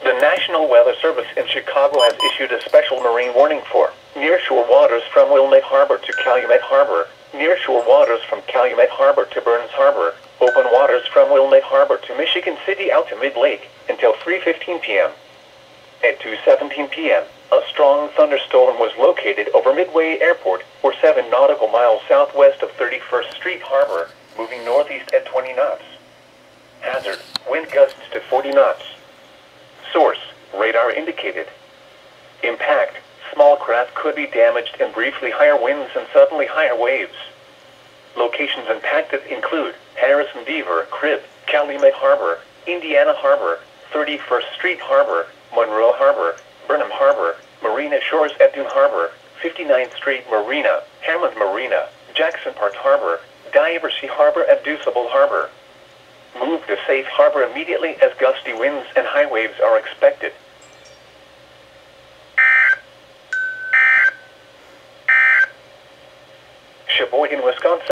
The National Weather Service in Chicago has issued a special marine warning for nearshore waters from Wilmette Harbor to Calumet Harbor, nearshore waters from Calumet Harbor to Burns Harbor, open waters from Wilmette Harbor to Michigan City out to Mid-Lake until 3:15 p.m. At 2:17 p.m., a strong thunderstorm was located over Midway Airport, or 7 nautical miles southwest of 31st Street Harbor, moving northeast at 20 knots. Hazard, wind gusts to 40 knots. Source, radar indicated. Impact, small craft could be damaged and briefly higher winds and suddenly higher waves. Locations impacted include Harrison Beaver, Crib, Calumet Harbor, Indiana Harbor, 31st Street Harbor, Monroe Harbor, Burnham Harbor, Marina Shores at Dune Harbor, 59th Street Marina, Hammond Marina, Jackson Park Harbor, Diversey Harbor at Deuceable Harbor. Move to safe harbor immediately as gusty winds and high waves are expected. Sheboygan, Wisconsin.